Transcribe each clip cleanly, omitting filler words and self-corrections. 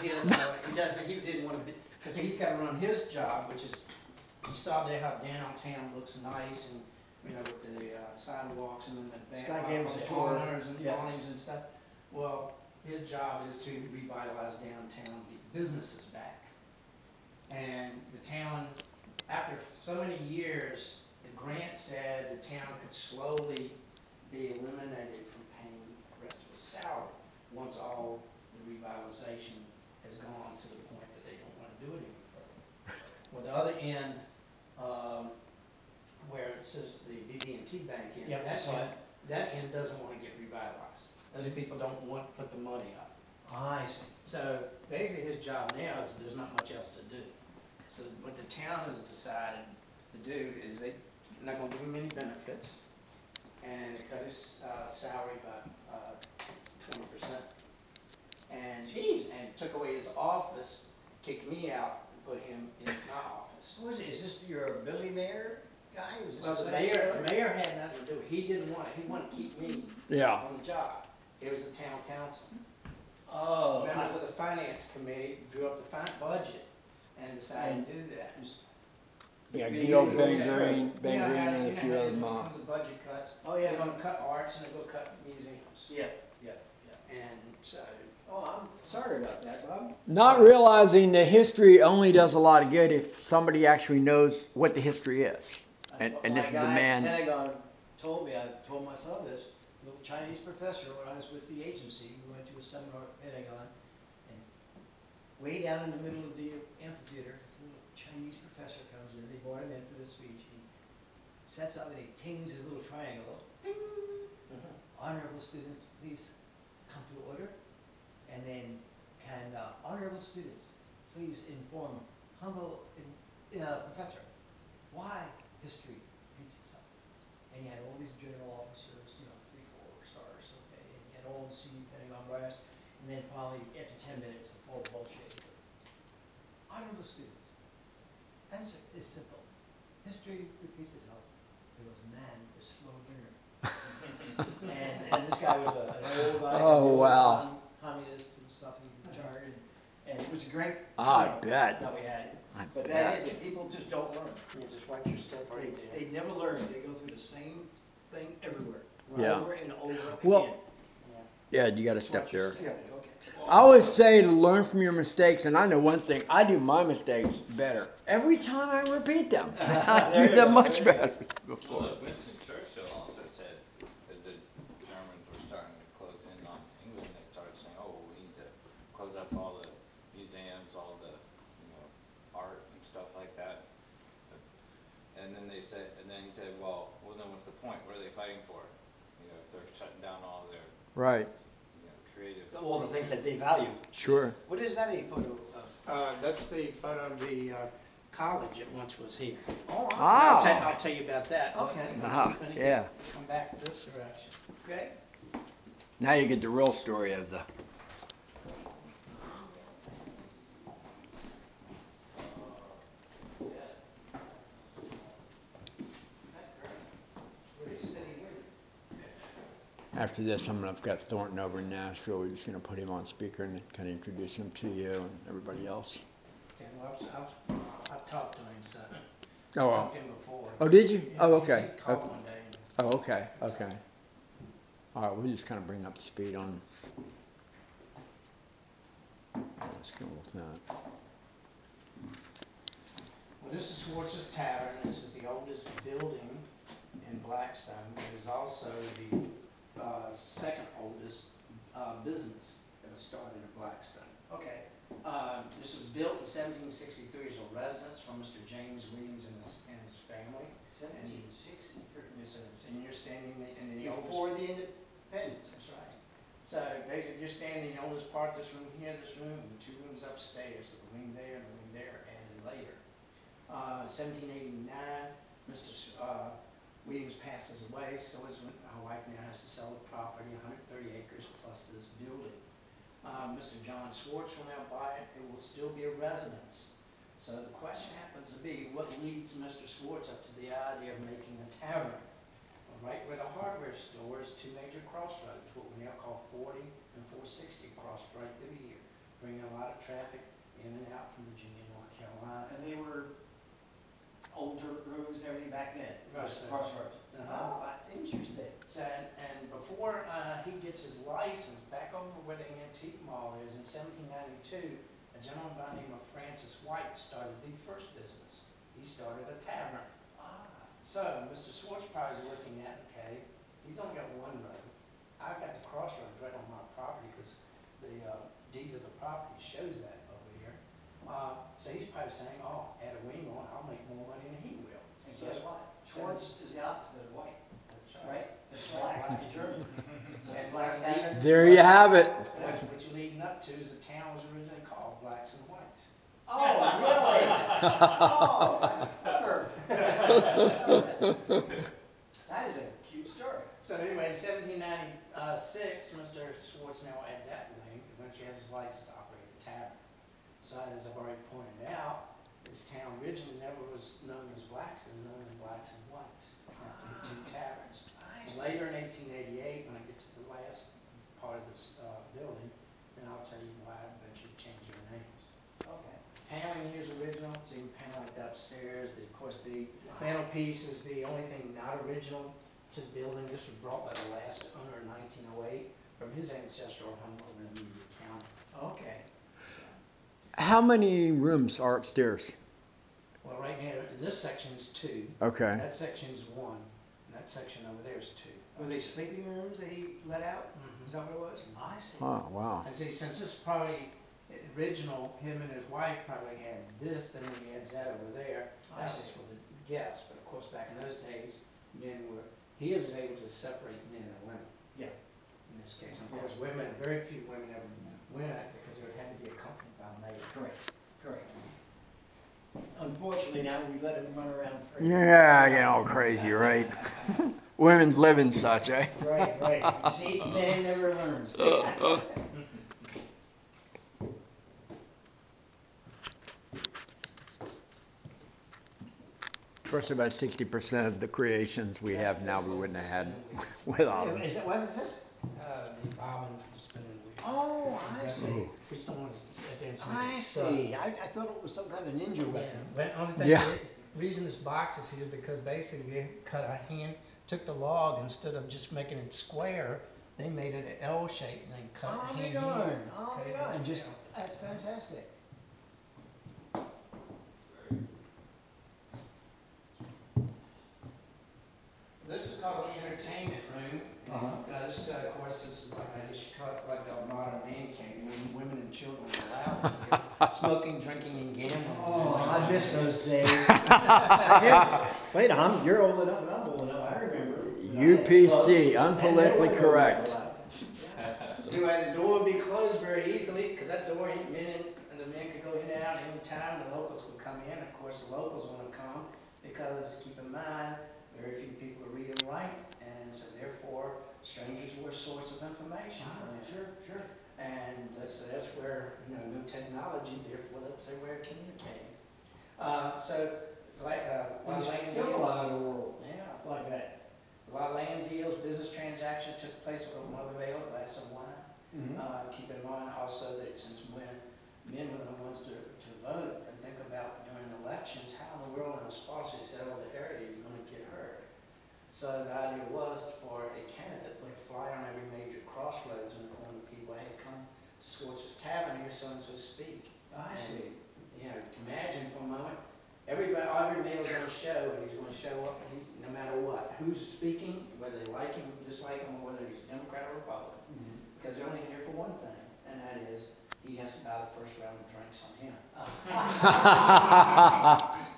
he doesn't, he didn't want to be, because he's got to run his job, which is, you saw there how downtown looks nice and, you know, with the sidewalks and then the corners and awnings and stuff. Well, his job is to revitalize downtown, get businesses back. And the town, after so many years, the grant said the town could slowly be eliminated from paying the rest of its salary once all the revitalization has gone to the point that they don't want to do it any further. Well, the other end, where it says the BB&T bank end, that end doesn't want to get revitalized. Those people don't want to put the money up. I see. So basically his job now is there's not much else to do. So what the town has decided to do is they're not going to give him any benefits and cut his salary by 20%. And took away his office, kicked me out, and put him in my office. Who is it? Is this your Billy Mayor guy? Well, the mayor had nothing to do with it. He didn't want it. He wanted to keep me on the job. It was the town council. Oh. Members of the finance committee drew up the budget and decided to do that. Yeah, Gil, Ben Green, and a few other mobs. The budget cuts. Oh yeah. They're going to cut arts and they're going to cut museums. Yeah. And so. Oh, I'm sorry about that, Bob. Not realizing that history only does a lot of good if somebody actually knows what the history is. And this is the man. Pentagon told me, I told my son this, a little Chinese professor when I was with the agency, we went to a seminar at the Pentagon, and way down in the middle of the amphitheater, a little Chinese professor comes in, they brought him in for the speech, he sets up and he tings his little triangle, ding! Honorable students, please come to order. And then, honorable students, please inform humble professor why history repeats itself. And you had all these general officers, 3, 4 stars, okay, and you had all the senior Pentagon brass, and then finally, after 10 minutes, a full bullshit. Honorable students, answer is simple. History repeats itself because man is slow learner. and this guy was an old guy. Oh, wow. Communist and stuff, he retired, and it was a great bet. that we had. But that is it, people just don't learn. You just watch your step right there. They never learn, they go through the same thing everywhere. Yeah. Over and over well, again. Yeah, you got to step there. Yeah, okay. I always say to learn from your mistakes, and I know one thing, I do my mistakes better. Every time I repeat them, I do them much better before. Well, Winston Churchill also said, as the Germans were starting to close in on England, they started saying, oh, we need to close up all the museums, all the art and stuff like that. And then he said, well, then what's the point? What are they fighting for? If they're shutting down all their creative. All the things that they value. Sure. What is that a photo of? That's the photo of the college that once was here. Oh, I'll tell you about that. Okay. Yeah. Come back this direction. Okay. Now you get the real story of the. After this, I've got Thornton over in Nashville. We're just going to put him on speaker and kind of introduce him to you and everybody else. Okay, well, I've talked to him, so. Oh, I talked to him before. Oh, did you? Yeah, oh, okay. He called one day. Oh, okay. Okay. All right, we'll just kind of bring up to speed on. Let's go with that. Well, this is Schwartz's Tavern. This is the oldest building in Blackstone. It is also the second oldest business that was started in Blackstone. Okay. This was built in 1763 as a residence for Mr. James Williams and his family. 1763. Yes, sir. And you're standing in the oldest. Before the independence. That's right. So basically, you're standing in the oldest part of this room here, this room, and the 2 rooms upstairs. So the wing there and the wing there, added later. 1789, Mr. Williams passes away, so his wife now has to sell the property, 130 acres plus this building. Mr. John Schwartz will now buy it. It will still be a residence. So the question happens to be, what leads Mr. Schwartz up to the idea of making a tavern? Well, right where the hardware store is 2 major crossroads, what we now call 40 and 460 cross right through here. bringing a lot of traffic in and out from Virginia, North Carolina. And they were old dirt roads and everything back then? Crossroads. Oh, that's interesting. So, and before he gets his license, back over where the antique mall is, in 1792, a gentleman by the name of Francis White started the first business. He started a tavern. So, Mr. Swartz probably is looking at, okay, he's only got one road. I've got the crossroads right on my property because the deed of the property shows that over here. So he's probably saying, oh, add a wing on,Ll make more money than he will. And guess what? Schwartz is the opposite of white, right? It's black, Black. it's German. And Black's Tavern. There you have it. What you're leading up to is the town was originally called Blacks and Whites. Oh, really? Oh, that's clever. That is a cute story. So anyway, in 1796, Mr. Swartz now at that wing eventually has his license to operate a tavern. So as I've already pointed out, this town originally never was known as Blacks, it was known as Blacks and Whites, after the two taverns. And later in 1888, when I get to the last part of this building, then I'll tell you why I eventually changed their names. Okay. Paneling here is original, so you can panel like upstairs. Of course, the mantelpiece is the only thing not original to the building. This was brought by the last owner in 1908 from his ancestral home over in Meade County. Okay. How many rooms are upstairs? Well, right now, this section is 2. Okay. That section is 1. And that section over there is 2. Were they sleeping rooms that he let out? Mhm. Is that what it was? I see. Oh, wow. And see, since this is probably original, him and his wife probably had this, then when he adds that over there, I that's see. just for the guests. But of course, back in those days, he was able to separate men and women Yeah. in this case. And of course, women, very few women ever went because they had to be accompanied by a maid. Correct. Correct. Unfortunately, now we let him run around free. Yeah, get all crazy, right? Women's living such, eh? Right, right. See, man never learns. Of course, about 60% of the creations we have now we wouldn't have had without them. Is it, what is this? The bobbin spinning wheel. Oh, I see. We just don't want to dance with I it. see. I thought it was some kind of ninja Yeah, weapon. but only thing, Yeah. the reason this box is here is because basically they cut a hand, took the log, instead of just making it square, they made it an L shape and then cut Oh, the my hand darn. here. Oh, Cut it my darn. into Just, L. that's fantastic. This is called the entertainment room. This, of course, this is like, I just call it like a modern man cave, when women and children are allowed in here, smoking, drinking, and gambling. Oh, I miss those days. Wait, you're old enough and I'm old enough. I remember. UPC, unpolitically correct. Anyway, the door would be closed very easily, because that door, and the men could go in and out any time, the locals would come in. Of course, the locals want to come, because keep in mind, very few people read and write, and so therefore, strangers were a source of information for them. Sure. And so that's where, new technology, therefore, let's say we're communicating. So, like, a lot of land Still a deals. lot of the world Yeah. like that. A lot of land deals, business transactions took place over Mother Vale, glass of wine. Keep in mind also that since men were the ones to vote, and think about during elections, how in the world in a sparsely settled area you're going to get heard. So the idea was for a candidate to put a flyer on every major crossroads and inform the people, hey, come to Swartz's Tavern, hear so-and-so speak. I see. Imagine for a moment, every male's going to show, and he's going to show up, and no matter what, who's speaking, whether they like him, dislike him, or whether he's Democrat or Republican. Because they're only here for one thing, and that is, he has to buy the first round of drinks on him.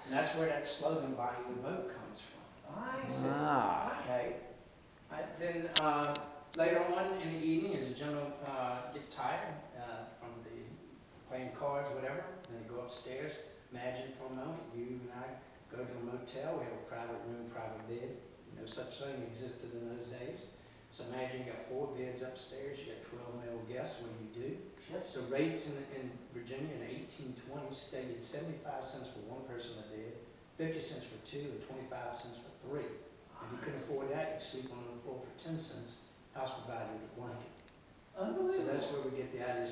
And that's where that slogan, buying the vote, comes from. I see. Okay. Then later on in the evening, as the gentlemen get tired from the playing cards, whatever, then they go upstairs. Imagine for a moment, you and I go to a motel, we have a private room, private bed. No such thing existed in those days. So imagine you got 4 beds upstairs, you got 12 male guests, what do? Sure. So rates in Virginia in 1820 stated 75 cents for one person a bed, 50 cents for 2, and 25 cents for 3. If you couldn't afford that, you'd sleep on the floor for 10 cents. House provided with a blanket. Unbelievable. So that's that's where we get the idea,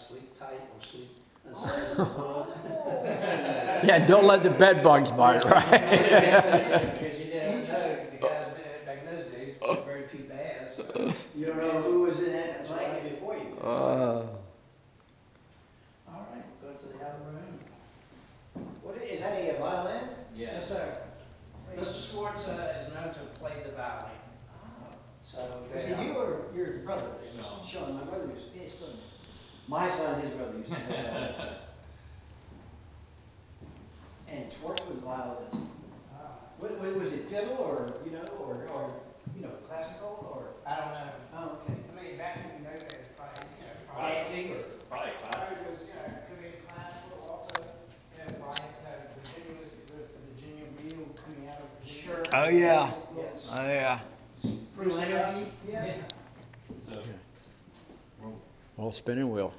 sleep tight or sleep inside the bed. Yeah, don't let the bed bugs bite, right? Because you didn't know, the guys back in those days, very few baths. So. You don't know who was in that blanket before you. All right, we'll go to the other room. What is that, a violin? Yes, sir. Mr. Schwartz is known to play the violin. So Was it you or your brother? No. Sean, my brother used to, his son. My son, his brother used to play that. And Torch was a violinist. Was it fiddle or, classical or? I don't know. Oh, okay. I mean, back in the day, probably, Dancing or? Probably Probably was, could be classical also, probably, Virginia Reel coming out of Virginia. Sure. Oh, yeah. Yes. Oh, yeah. Bruce Energy? Yeah. So, Well, spinning wheel.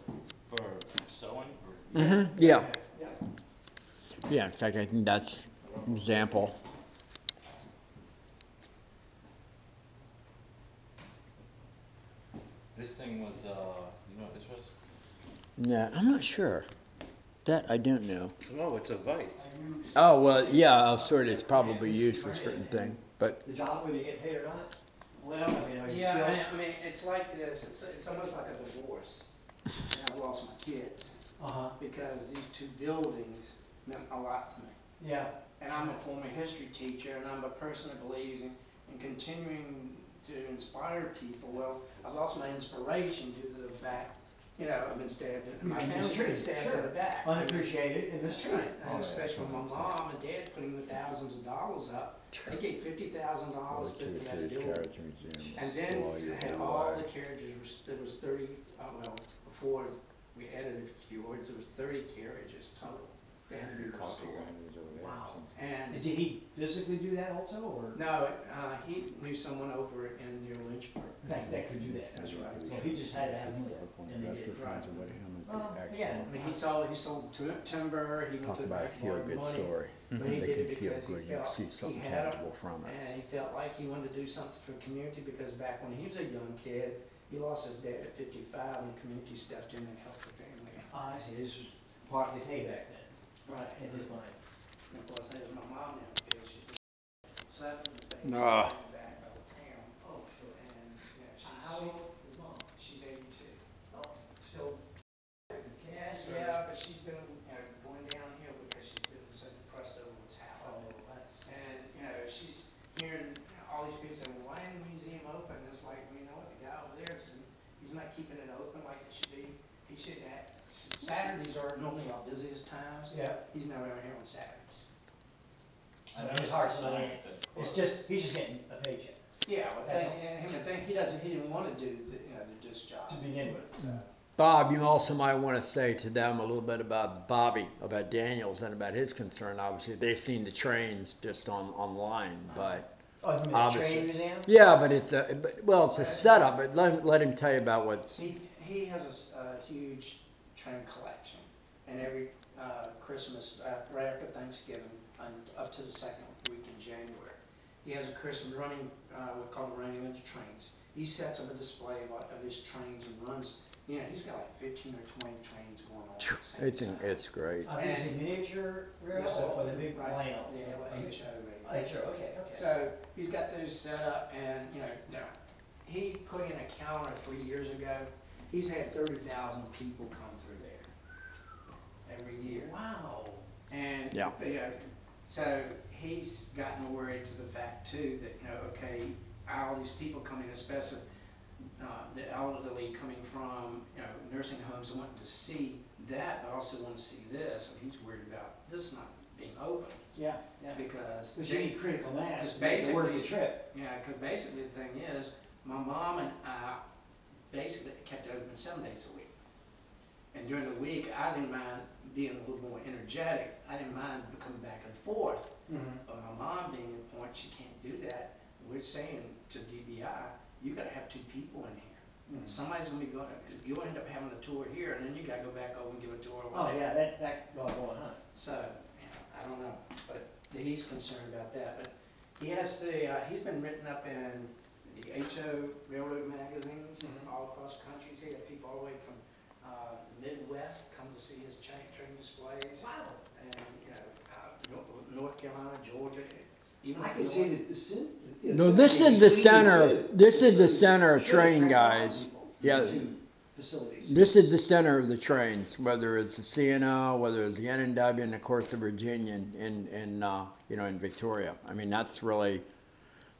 for sewing or? Yeah. Yeah. Yeah, in fact, I think that's an example. This thing was, you know what this was? Yeah, I'm not sure. That I don't know. No, it's a vise. Oh, well, yeah, I'm sure it's probably used for certain things, but The job whether you get paid or not? Well, I mean, are you yeah, still- I mean, it's like this, it's almost like a divorce. I've lost my kids, Uh-huh. because these two buildings meant a lot to me. Yeah. And I'm a former history teacher, and I'm a person that believes in continuing to inspire people. Well, I lost my inspiration due to the fact, I've been stabbed, my family's been stabbed in the back. Unappreciated in the That's street. right, and especially when my mom and dad putting the thousands of dollars up, they gave $50,000 to that building. And then they had all the carriages, there was 30, before we added a few words, there was 30 carriages total. They had to be restored. Wow. And Did he physically do that also, or? no, he knew someone over near Lynchburg. That could do that. That's right. So he just had to have more, and he did. Right. Well, again, I mean, he sold timber, he went Talk to the about a bank, feel borrowed good money. story. But he They did it could feel because good, he you felt see he something had 'em, tangible from it. and he felt like he wanted to do something for the community, because back when he was a young kid, he lost his dad at 55, and the community stepped in and helped the family out. I see, this was partly payback then. Right. In his mind. And of course, there's my mom now, because she's slapped in the face, Ah. in the back of the town. Oh, sure. And, How old is mom? she's 82. Oh, still. Yeah, but she's been, going downhill because she's been so depressed over what's Oh, happened. that's. And, she's hearing all these people saying, why isn't the museum open? And it's like, well, you know what, the guy over there, he's not keeping it open like it should be. He should have, Saturdays are normally our busiest times. Yeah. He's never out here on Saturdays. So his heart's not in it. It's just, he's just getting a paycheck. Yeah, but That's he didn't want to do this job. To begin with. Bob, you also might want to say to them a little bit about Bobby, about Daniels, and about his concern. Obviously, they've seen the trains just online, but Oh, you mean the obviously, train museum? yeah, but it's a setup. But let him tell you about what's. He has a huge train collection, and every Christmas, right after Thanksgiving, up to the second week in January, he has a Christmas running, we call it running of the trains. He sets up a display of his trains and runs. He's got like 15 or 20 trains going on at the same time. It's great. Is it miniature rail or the big right, rail? Yeah, HO, okay. So he's got those set up, and he put in a counter 3 years ago. He's had 30,000 people come through there every year. Wow. And Yeah. So he's gotten worried to the fact too that all these people coming, especially the elderly coming from nursing homes, and wanting to see that, but also want to see this, and he's worried about this not being open. Yeah. Because you need critical mass to make it basically worth the trip. Yeah, because basically the thing is, my mom and I basically kept it open 7 days a week. And during the week, I didn't mind being a little more energetic. I didn't mind coming back and forth. Mm-hmm. But my mom being at the point she can't do that, we're saying to DBI, you got to have 2 people in here. Mm-hmm. Somebody's going to be going. You'll end up having a tour here, and then you got to go back over and give a tour. Oh yeah, that well going on. So I don't know, but he's concerned about that. But he has he's been written up in the HO railroad magazines Mhm. all across the country. He had people all the way from the Midwest come to see his train displays. Wow. And, North Carolina, Georgia, even I up can north. see that the sin. No, this is the center, this is the center of train, guys. Yeah. Facilities. This is the center of the trains, whether it's the CNO, whether it's the NNW, and of course the Virginia in Victoria. I mean, that's really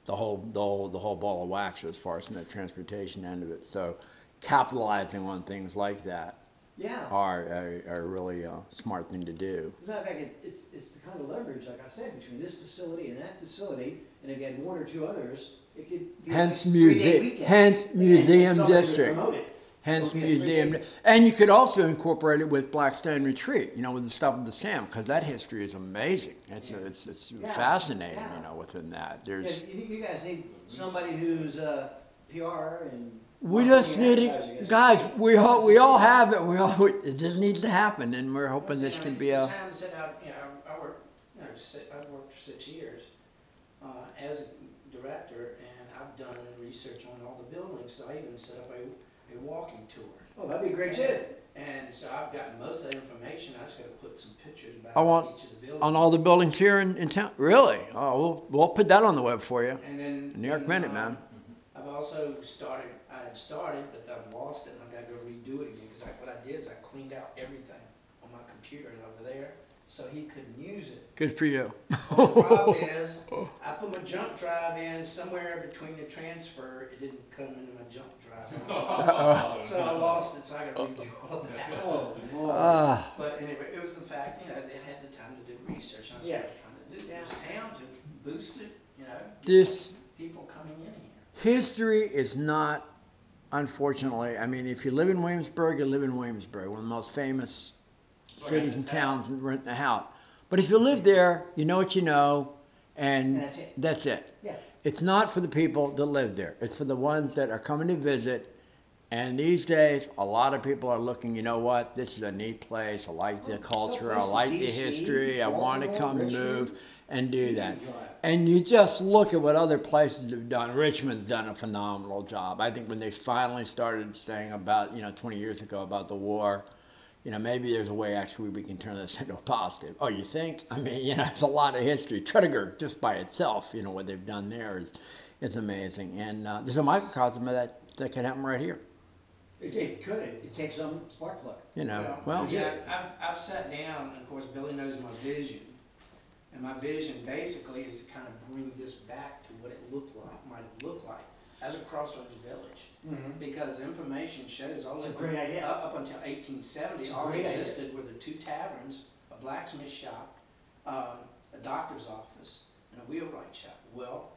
the whole ball of wax as far as the transportation end of it. So, capitalizing on things like that Yeah. are really a smart thing to do. As a matter of fact, it's the kind of leverage, like I said, between this facility and that facility, and again, one or two others, it could be Hence a 3-day weekend. museum somebody would district. promote it. Hence Okay, museum, 3 days. and you could also incorporate it with Blackstone Retreat, with the stuff of the Sam, because that history is amazing. It's Yeah, fascinating, yeah. Within that. Yeah, There's you think you guys need somebody who's PR and we marketing just and need advertising, it, I guys. suppose. We all have it. It just needs to happen, and we're hoping Well, this see, can the be a. times that I worked, I've worked for 6 years as a director, and I've done research on all the buildings. So I even set up a walking tour. Oh, that'd be great too. And so I've got most of the information. I just got to put some pictures I want each of the buildings. on all the buildings here in town. Really? Oh, we'll put that on the web for you. And then New York Minute, man. I've also started. I had started, but I've lost it, and I've got to go redo it again. Because what I did is I cleaned out everything on my computer and over there, so he couldn't use it. Good for you. Well, the problem is, I put my jump drive in somewhere between the transfer. It didn't come into my jump drive. So I lost it, so I got to redo all that. Oh, Lord. But anyway, it was the fact, they had the time to do research. And that's Yeah. what they're trying to do. This town to boost it, This people coming in here. history is not, unfortunately. I mean, if you live in Williamsburg, you live in Williamsburg, one of the most famous cities and towns in renting a house. But if you live there, you know what you know, and That's it. that's it. Yeah. It's not for the people that live there. It's for the ones that are coming to visit. And these days, a lot of people are looking, you know what, this is a neat place. I like the culture. I Someplace in like the DC, history. I want to Baltimore, come and Richmond, move and do easy that. drive. And you just look at what other places have done. Richmond's done a phenomenal job. I think when they finally started saying about, 20 years ago about the war, maybe there's a way actually we can turn this into a positive. Oh, you think? I mean, it's a lot of history. Tredegar, just by itself, what they've done there is amazing. And there's a microcosm of that can happen right here. It could. It takes some spark plug. Well, Yeah, I've sat down, and of course Billy knows my vision. And my vision basically is to kind of bring this back to what it might look like as a crossroads village. Mhm. Because information shows all It's a the great idea. up until 1870, It's a all that great idea. existed were the 2 taverns, a blacksmith shop, a doctor's office, and a wheelwright shop. Well,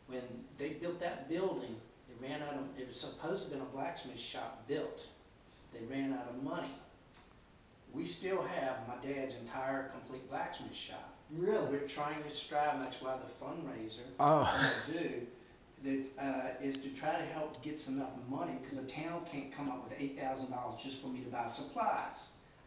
when they built that building, they ran out of, it was supposed to have been a blacksmith shop built. They ran out of money. We still have my dad's entire complete blacksmith shop. Really? We're trying to strive, and that's why the fundraiser Oh. is to try to help get some enough money, because the town can't come up with $8,000 just for me to buy supplies.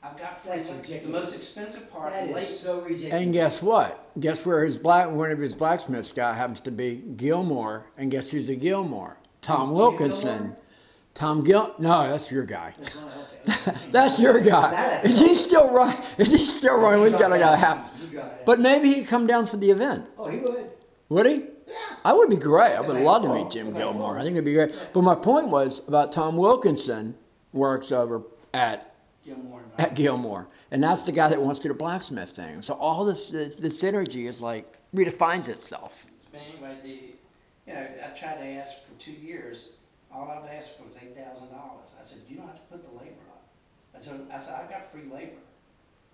I've got That's the ridiculous. most expensive part. That is so ridiculous. And guess what? Guess where one of his blacksmiths guy happens to be? Gilmore. And guess who's a Gilmore? Tom Jim Wilkinson. Gilmore? No, that's your guy. That's not okay. That's your guy. That- Is he still running? Is he still running? We've got to have. You got it. But maybe he'd come down for the event. Oh, he would. Would he? Yeah. I would be great. I would Okay. love to meet Jim Gilmore. I think it'd be great. But my point was about Tom Wilkinson works over at Gilmore, and that's the guy that wants to do the blacksmith thing. So all this, the synergy is like redefines itself. But anyway, I tried to ask for 2 years. All I've asked for is $8,000. I said, you don't have to put the labor up. I said, I've got free labor,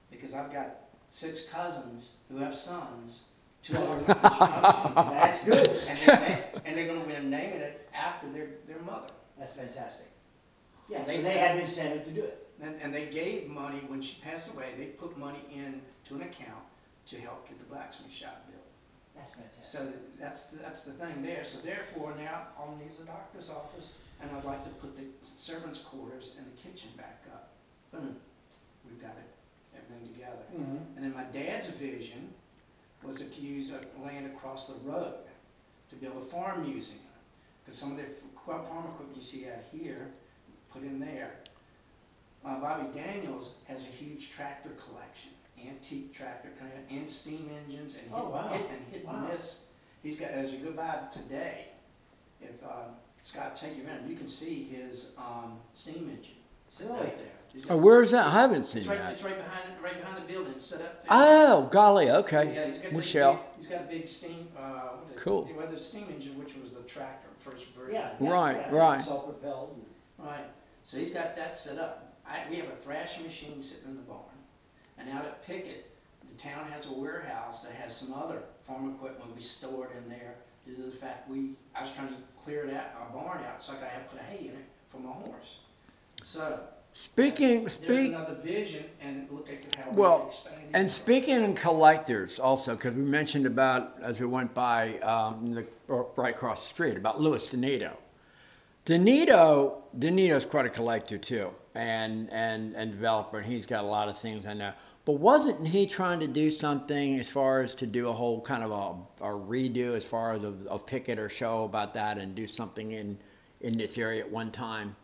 because I've got 6 cousins who have sons. 2 of them in construction. That's good. And they're going to be naming it after their mother. That's fantastic. Yeah, They- so they had an incentive to do it. And they gave money, when she passed away, they put money into an account to help get the blacksmith shop built. That's fantastic. So that's the thing there. So therefore, now all needs a doctor's office, and I'd like to put the servants' quarters and the kitchen back up. Boom, we've got everything together. Mhm. And then my dad's vision was to use land across the road to build a farm museum. because some of the farm equipment you see out here, put in there. Bobby Daniels has a huge tractor collection, antique tractor, and steam engines, and Oh, wow. hit Wow. and miss. He's got, as you go by today, if Scott take you around, you can see his steam engine sitting Really? out there. He's Oh, got- where is that? I haven't seen It's right, that. it's right behind the building, set up there. Oh, golly, okay. Yeah, he's got Michelle. he's got a big steam, what is it? Cool. Well, the steam engine, which was the tractor, first version. Yeah. Right, right. Self-propelled. Right, so he's got that set up. We have a thrashing machine sitting in the barn, and out at Pickett, the town has a warehouse that has some other farm equipment we stored in there due to the fact I was trying to clear our barn out so I could have put hay in it for my horse. So, there's another vision, and look at how we're expanding. And speaking in collectors also, because we mentioned about, as we went by, right across the street, about Louis Donito. Donito's quite a collector too, and developer, and he's got a lot of things I know. But wasn't he trying to do something as far as to do a whole kind of a redo as far as a Pickett or show about that and do something in this area at one time?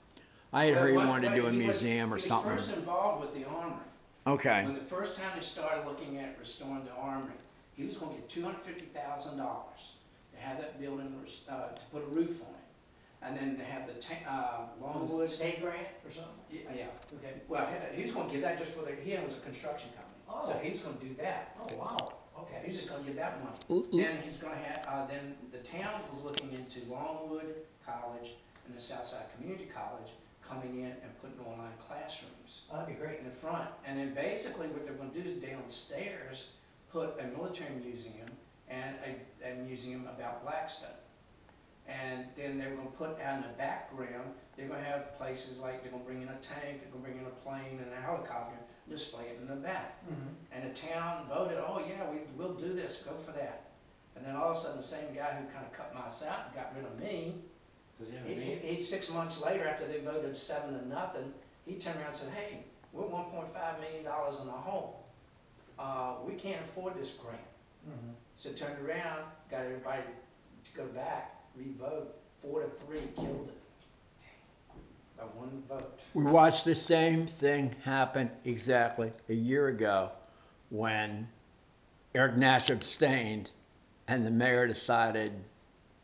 I had heard he wanted to do a museum or something. He was first involved with the Armory. Okay. When the first time they started looking at restoring the Armory, he was going to get $250,000 to have that building, to put a roof on it. And then to have the Longwood. State grant or something? Yeah. Okay. Well, he was going to give that just for he owns a construction company. Oh. So he was going to do that. Oh, wow. Okay. He's just going to give that money. Then he's going to have, then the town was looking into Longwood College and the Southside Community College coming in and putting online classrooms. That'd be great. In the front. And then basically what they're going to do is downstairs put a military museum and a museum about Blackstone. And then they're going to put out in the background, they're going to have places like they're going to bring in a tank, they're going to bring in a plane and a helicopter, display it in the back. Mm-hmm. And the town voted, oh yeah, we'll do this, go for that. And then all of a sudden the same guy who kind of cut my side and got rid of me, he 6 months later after they voted 7-0, he turned around and said, hey, we're $1.5 million in the hole. We can't afford this grant. Mm-hmm. So turned around, got everybody to go back, re-vote, 4-3, killed it. By one vote. We watched the same thing happen exactly a year ago when Eric Nash abstained and the mayor decided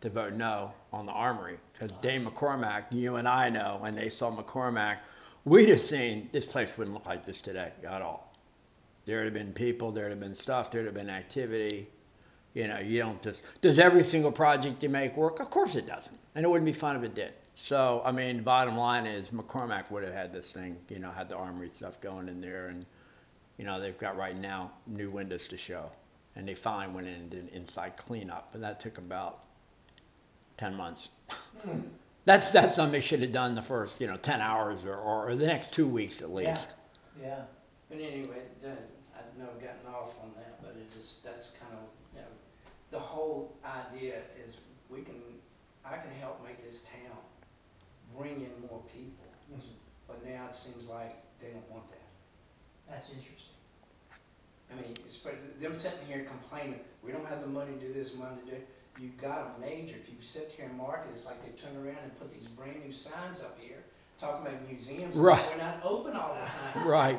to vote no on the Armory. Because Dave McCormack, you and I know, when they saw McCormack, we'd have seen this place wouldn't look like this today at all. There'd have been people, there'd have been stuff, there'd have been activity. You know, you don't just, does every single project you make work? Of course it doesn't. And it wouldn't be fun if it did. So, I mean, the bottom line is McCormack would have had this thing, you know, had the Armory stuff going in there. And, you know, they've got right now new windows to show. And they finally went in and did inside cleanup. And that took about 10 months. That's something they should have done the first, 10 hours or the next 2 weeks at least. Yeah. But anyway, I know I've gotten off on that, but that's kind of, the whole idea is I can help make this town bring in more people. Mm-hmm. But now it seems like they don't want that. That's interesting. I mean, it's them sitting here complaining, we don't have the money to do this, money to do. You've got a major, if you sit here and market, it's like they turn around and put these brand new signs up here talking about museums. Right. We're not open all the time. Right.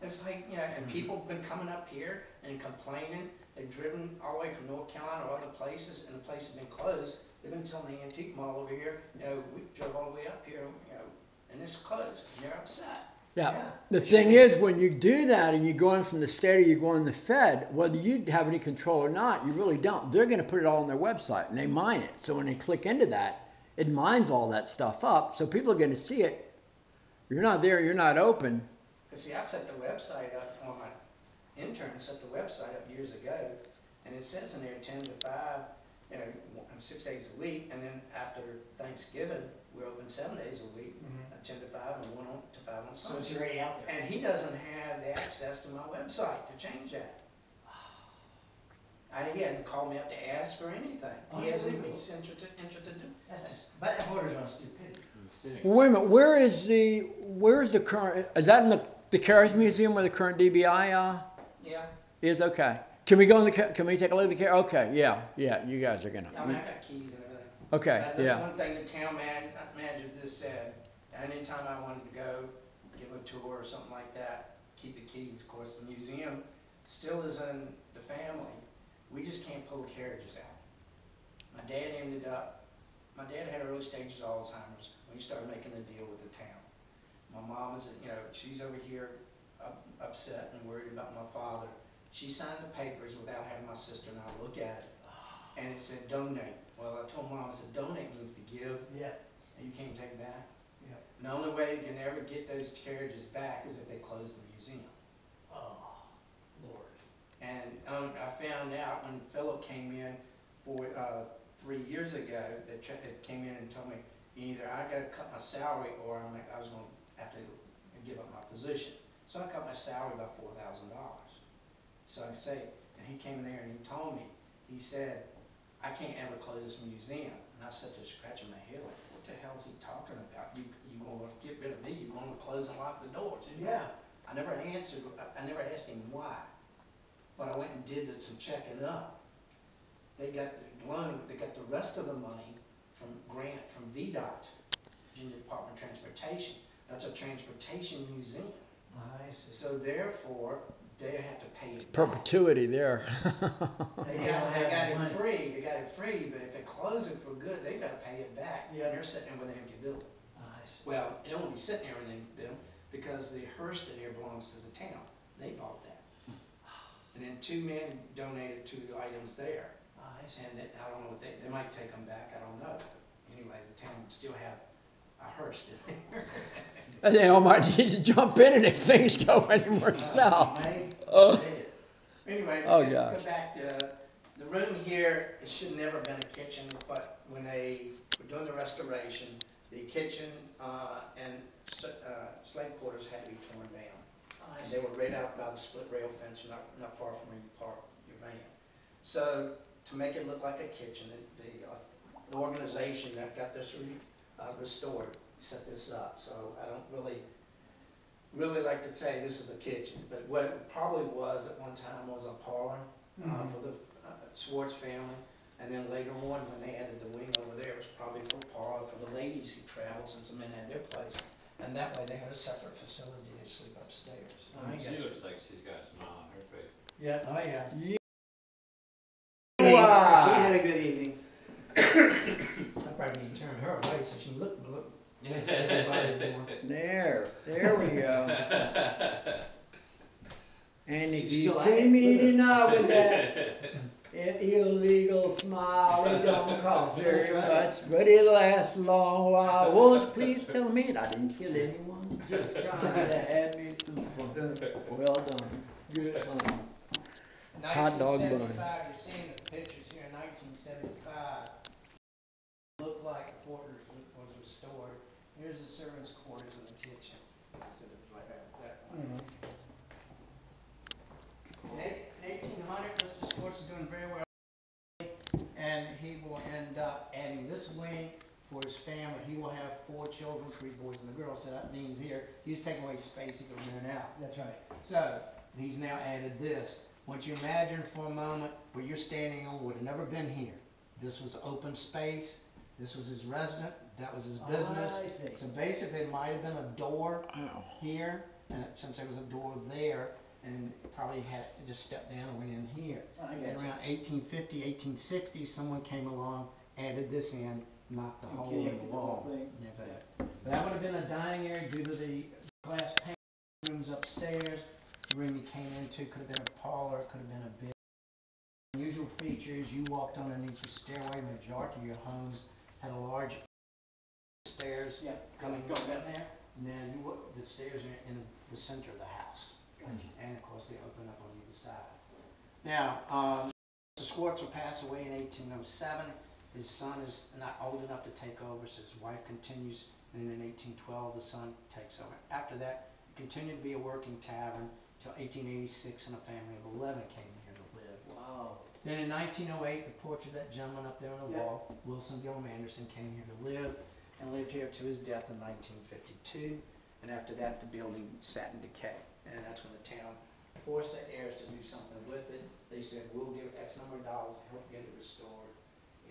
It's like, and people have been coming up here and complaining. They've driven all the way from North Carolina or other places, and the place has been closed. They've been telling the antique mall over here, we drove all the way up here, and it's closed, and they're upset. Yeah. The thing is, when you do that and you're going from the state or you're going to the Fed, whether you have any control or not, you really don't. They're going to put it all on their website, and they mine it. So when they click into that, it mines all that stuff up, so people are going to see it. You're not there, you're not open. Because see, I set the website up, my intern set the website up years ago, and it says in there 10 to 5, 6 days a week, and then after Thanksgiving, we're open 7 days a week, 10 to 5 and 1 to 5 on So Sundays. it's already out there. And he doesn't have the access to my website to change that. He hasn't called me up to ask for anything. He hasn't even interested in doing That's just, but that borders on stupidity. Well, wait a minute. Where is the current? Is that in the Carriage Museum where the current DBI Yeah. is? Okay. Can we go in the? Can we take a look at the? Okay. Yeah. You guys are gonna. I mean, I got keys and everything. Okay, That's yeah. one thing the town manager just said. Anytime I wanted to go, give a tour or something like that, keep the keys. Of course, the museum still is in the family. We just can't pull the carriages out. My dad had early stages of Alzheimer's when he started making a deal with the town. My mom is, she's over here upset and worried about my father. She signed the papers without having my sister and I look at it. And it said donate. Well, I told Mom, I said donate means to give. Yeah. And you can't take it back. Yeah. And the only way you can ever get those carriages back is if they close the museum. Oh, Lord. And I found out when Philip came in 3 years ago, that came in and told me either I got to cut my salary or I was going to have to give up my position. So I cut my salary by $4,000. So I say, and he came in there and he told me, he said, I can't ever close this museum. And I sat there scratching my head like, what the hell is he talking about? You going to get rid of me? You going to close and lock the doors? Yeah. I never answered. I never asked him why. But I went and did some checking up. They got the loan. They got the rest of the money from grant from VDOT, Virginia Department of Transportation. That's a transportation museum. I see. So therefore, they have to pay it back. Perpetuity there. They got it free. They got it free, but if they close it for good, they got to pay it back. Yeah. And they're sitting there with an empty building. I see. Well, it won't be sitting there with an empty building because the hearse in there belongs to the town. They bought that. And then 2 men donated 2 items there. I see. And I don't know what they might take them back. I don't know. Anyway, the town would still have a hearse in there. And they all might need to jump in it if things go anywhere south. Anyway, Oh, to gosh. go back to the room here, it should never have been a kitchen, but when they were doing the restoration, the kitchen and slave quarters had to be torn down. And they were right out by the split rail fence, not far from where you park your van. So to make it look like a kitchen, the organization that got this restored set this up. So I don't really like to say this is a kitchen, but what it probably was at one time was a parlor for the Swartz family. And then later on, when they added the wing over there, it was probably for a parlor for the ladies who traveled, since the men had their place. And that way they had a separate facility. They sleep upstairs. She looks like she's got a smile on her face. Yeah. Oh, yeah. Wow. She had a good evening. I probably need to turn her away so she can look everybody more. There we go. And if She's you still at see it. me Look at her. tonight with that illegal smile, it don't cost very much, but it'll last a long while. Won't you please tell me that I didn't kill anyone? Just trying to have me some fun. Well done. Good fun. Hot dog bun. 1975, you're seeing the pictures here. In 1975, looked like the quarters was restored. Here's the servants' quarters and the kitchen. So it's right out that way. In 1800, Mr. Swartz is doing very well, and he will end up adding this wing for his family. He will have 4 children, 3 boys and a girl. So that means here he's taking away space. He can rent out. That's right. So he's now added this. Want you imagine for a moment where you're standing on would have never been here. This was open space. This was his residence. That was his business. I see. So basically, it might have been a door Oh. here, and since there was a door there, and probably had just stepped down and went in here. I And got you. around 1850, 1860, someone came along, added this in, knocked the hole in Connected the the whole wall. thing. But that would have been a dining area due to the glass pane rooms upstairs. The room you came into could have been a parlor, could have been a bed. Unusual features, you walked underneath the stairway. Majority of your homes had a large stairs coming down there. Now the stairs are in the center of the house. And of course they open up on either side. Now, Mr. Swartz will pass away in 1807. His son is not old enough to take over, so his wife continues. And then in 1812, the son takes over. After that, it continued to be a working tavern until 1886, and a family of 11 came here to live. Wow. Then in 1908, the portrait of that gentleman up there on the wall, Wilson Gilman Anderson, came here to live and lived here to his death in 1952. And after that, the building sat in decay. And that's when the town forced the heirs to do something with it. They said, we'll give X number of dollars to help get it restored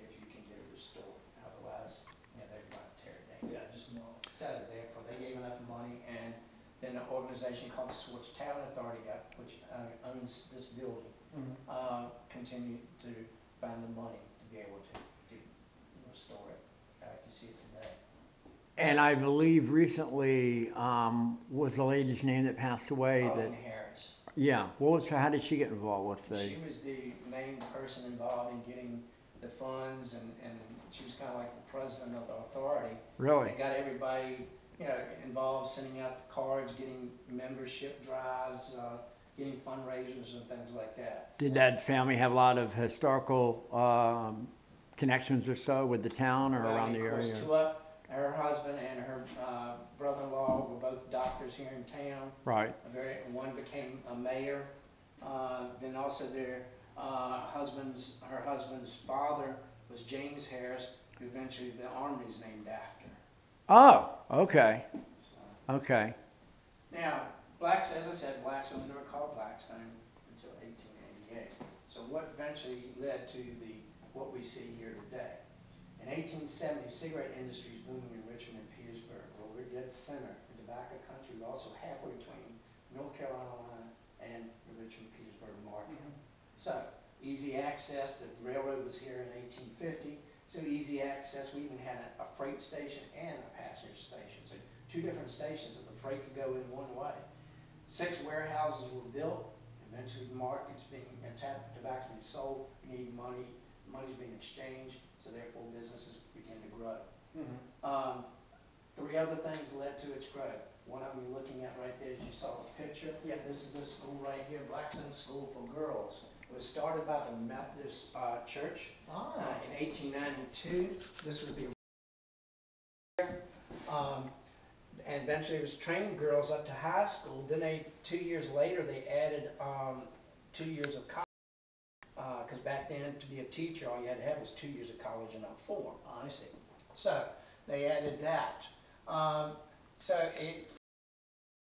if you can get it restored. Now, the was, they were going to tear it down. Yeah, just no. So therefore, they gave enough money, and then an organization called the Tavern Authority which owns this building, continued to find the money to be able to restore it. You see it today. And I believe recently, was the lady's name that passed away? Pauline Harris. Yeah. How did she get involved with the? She was the main person involved in getting the funds, and she was kind of like the president of the authority. Really? And got everybody, involved, sending out the cards, getting membership drives, getting fundraisers and things like that. Did that family have a lot of historical connections or so with the town or around the area? Her husband and her brother-in-law were both doctors here in town. Right. One became a mayor. Then also her husband's father was James Harris, who eventually the army is named after. Oh, okay. So. Okay. Now, as I said, Blackstone was never called Blackstone until 1888. So what eventually led to what we see here today? In 1870, cigarette industry is booming in Richmond and Petersburg. Well, we're dead center in the tobacco country. We're also halfway between North Carolina and the Richmond-Petersburg market. So, easy access. The railroad was here in 1850. So easy access. We even had a freight station and a passenger station. So two different stations that the freight could go in one way. 6 warehouses were built. Eventually, the market's being tobacco's being sold. You need money. Money's being exchanged. So therefore, businesses began to grow. 3 other things led to its growth. One of them you're looking at right there, as you saw the picture. Yeah, this is the school right here, Blackstone School for Girls. It was started by the Methodist Church in 1892. This was the and eventually it was training girls up to high school. Then 2 years later, they added 2 years of college. Because back then, to be a teacher, all you had to have was 2 years of college and not 4. I see. So they added that. So it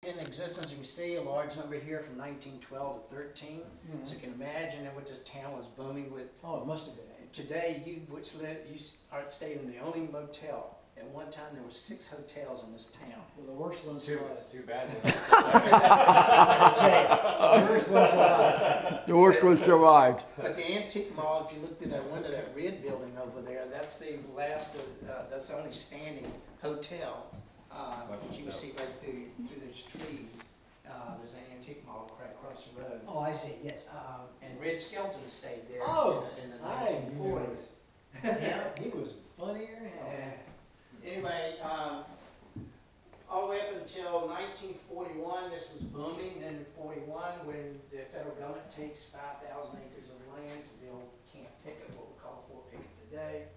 in existence, you can see a large number here from 1912 to 13. So you can imagine what this town was booming with. Oh, it must have been. Today, you stayed in the only motel. At one time, there were 6 hotels in this town. Well, the worst ones It's too bad. The worst one survived. But the antique mall, if you looked at that window, that red building over there, that's the last, that's the only standing hotel. You can see right through those trees. There's an antique mall right across the road. Oh, I see, yes. And Red Skelton stayed there in the I 1940s. Yeah, he was funnier than hell. Yeah. Anyway, all the way up until 1941, this was booming. Then in 41, when the federal government takes 5,000 acres of land to build Camp Pickett, what we call Fort Pickett today,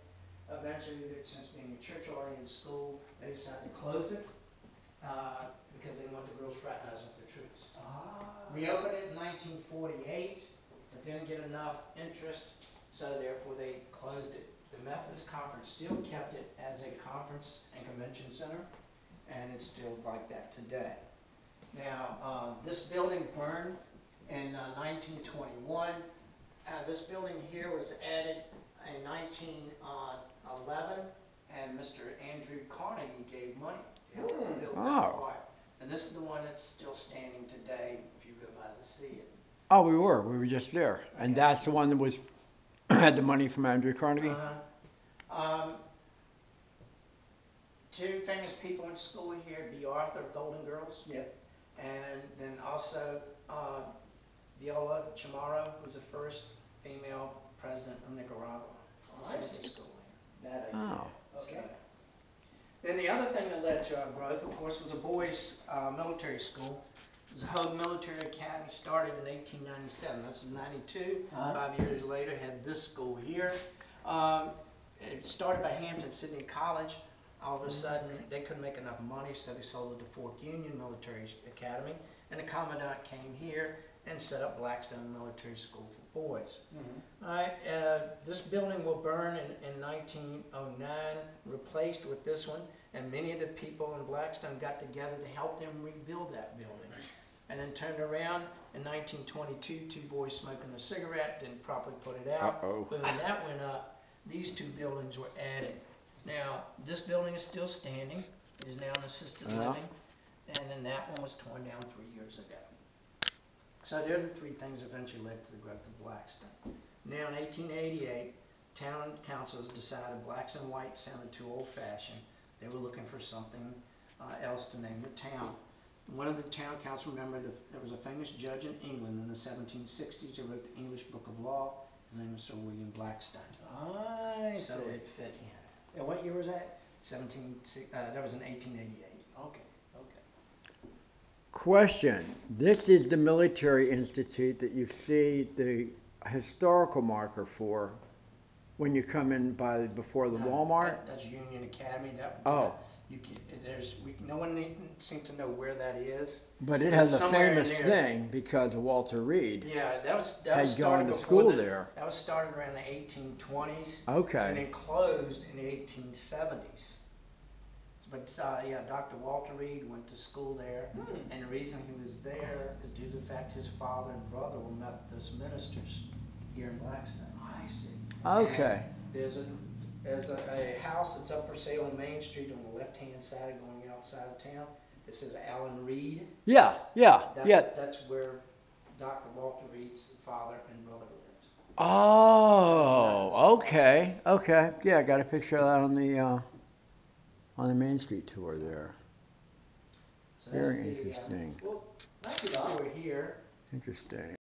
eventually, since being a church-oriented school, they decided to close it because they want the girls fraternizing with their troops. Reopened it in 1948, but didn't get enough interest, so therefore they closed it. The Methodist Conference still kept it as a conference and convention center, and it's still like that today. Now, this building burned in 1921. This building here was added in 1911, and Mr. Andrew Carnegie gave money to help build that part. And this is the one that's still standing today, if you go by to see it. Oh, we were just there. And that's the one that was had the money from Andrew Carnegie? 2 famous people in school here, B. Arthur, Golden Girls. Yep. And then also Viola Chamorro was the first female president of Nicaragua. I see. School here. That idea. Okay. Then the other thing that led to our growth, of course, was a boys' military school. It was a Hogue Military Academy, started in 1897. That's in 92. 5 years later, had this school here. It started by Hampton-Sydney College. All of a sudden, they couldn't make enough money, so they sold it to Fort Union Military Academy. And the Commandant came here and set up Blackstone Military School for boys. All right, this building will burn in 1909, replaced with this one, and many of the people in Blackstone got together to help them rebuild that building. And then turned around in 1922, 2 boys smoking a cigarette, didn't properly put it out. Boom, that went up. These 2 buildings were added. Now, this building is still standing, it is now an assisted Yeah. living, and then that one was torn down 3 years ago. So the other three things eventually led to the growth of Blackstone. Now, in 1888, town councils decided blacks and whites sounded too old-fashioned. They were looking for something else to name the town. One of the town council remembered that there was a famous judge in England in the 1760s who wrote the English Book of Law. His name was Sir William Blackstone. So see. it fit in. And what year was that? That was in 1888. Okay. Question, this is the military institute that you see the historical marker for when you come in before the No, Walmart? That's Union Academy. Oh. No one seems to know where that is. But it has a somewhere in famous there. thing because Walter Reed Yeah, that was had started gone to before school the- there. That was started around the 1820s. Okay. And then closed in the 1870s. But yeah, Dr. Walter Reed went to school there, and the reason he was there is due to the fact his father and brother were Methodist ministers here in Blackstone. I see. Okay. And there's a house that's up for sale on Main Street on the left-hand side going outside of town. It says Allen Reed. Yeah. That's where Dr. Walter Reed's father and brother lived. Oh, okay. Yeah, I got a picture of that on the Main Street tour there. So Very that's interesting. Well, thank you, Don. We're here. Interesting.